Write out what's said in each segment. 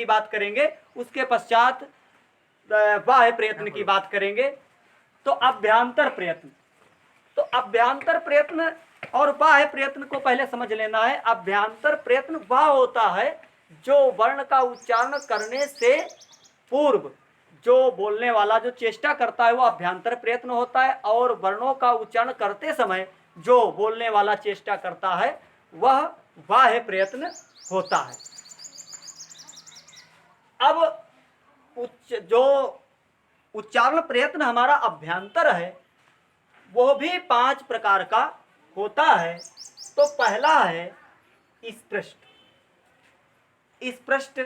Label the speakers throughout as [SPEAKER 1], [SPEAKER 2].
[SPEAKER 1] की बात करेंगे, उसके पश्चात बाह्य प्रयत्न की बात करेंगे। तो अभ्यांतर प्रयत्न, तो अभ्यांतर प्रयत्न और बाह्य प्रयत्न को पहले समझ लेना है। अभ्यांतर प्रयत्न वह होता है जो वर्ण का उच्चारण करने से पूर्व जो बोलने वाला जो चेष्टा करता है वो अभ्यांतर प्रयत्न होता है, और वर्णों का उच्चारण करते समय जो बोलने वाला चेष्टा करता है वह बाह्य प्रयत्न होता है। अब जो उच्चारण प्रयत्न हमारा अभ्यांतर है वो भी 5 प्रकार का होता है। तो पहला है स्पृष्ट। स्पृष्ट,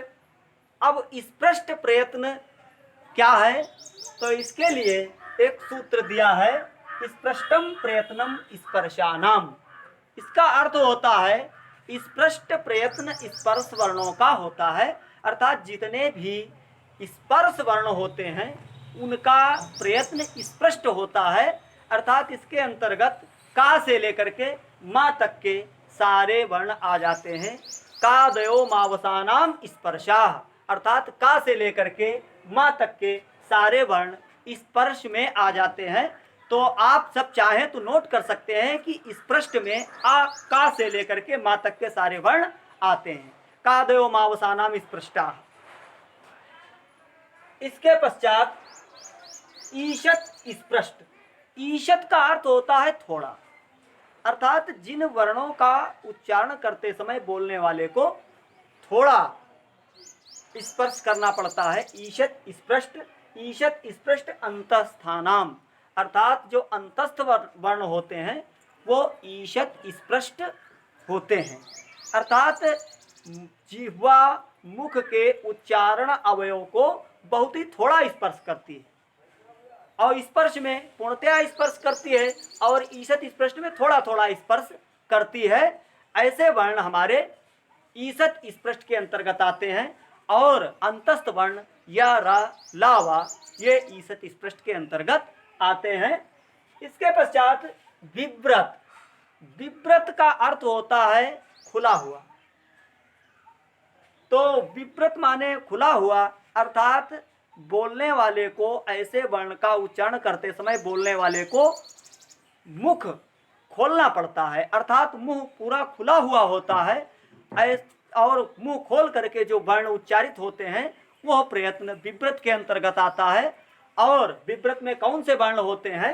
[SPEAKER 1] अब स्पृष्ट प्रयत्न क्या है? तो इसके लिए एक सूत्र दिया है, स्पृष्टम प्रयत्नम स्पर्शानाम। इसका अर्थ होता है स्पृष्ट प्रयत्न स्पर्श वर्णों का होता है, अर्थात जितने भी स्पर्श वर्ण होते हैं उनका प्रयत्न स्पष्ट होता है। अर्थात इसके अंतर्गत का से लेकर के मां तक के सारे वर्ण आ जाते हैं। कादयो मावसानाम स्पर्शा, अर्थात का से लेकर के मां तक के सारे वर्ण स्पर्श में आ जाते हैं। तो आप सब चाहें तो नोट कर सकते हैं कि स्पष्ट में आ का से लेकर के मां तक के सारे वर्ण आते हैं। कादयो मावसानाम स्पृष्टा। इसके पश्चात ईशत स्पृष्ट। ईशत का अर्थ होता है थोड़ा, अर्थात जिन वर्णों का उच्चारण करते समय बोलने वाले को थोड़ा स्पर्श करना पड़ता है। ईशत स्पृष्ट। ईशत स्पृष्ट अंतस्थानाम, अर्थात जो अंतस्थ वर्ण होते हैं वो ईशत स्पृष्ट होते हैं। अर्थात जिह्वा मुख के उच्चारण अवयव को बहुत ही थोड़ा स्पर्श करती है, और स्पर्श में पूर्णतया स्पर्श करती है, और ईशत स्पृष्ट में थोड़ा थोड़ा स्पर्श करती है। ऐसे वर्ण हमारे ईशत स्पृष्ट के अंतर्गत आते हैं, और अंतस्थ वर्ण या रा ला वा ये ईशत स्पृष्ट के अंतर्गत आते हैं। इसके पश्चात विव्रत। विव्रत का अर्थ होता है खुला हुआ। तो विव्रत माने खुला हुआ, अर्थात बोलने वाले को ऐसे वर्ण का उच्चारण करते समय बोलने वाले को मुख खोलना पड़ता है, अर्थात मुंह पूरा खुला हुआ होता है, और मुंह खोल करके जो वर्ण उच्चारित होते हैं वह प्रयत्न विव्रत के अंतर्गत आता है। और विव्रत में कौन से वर्ण होते हैं?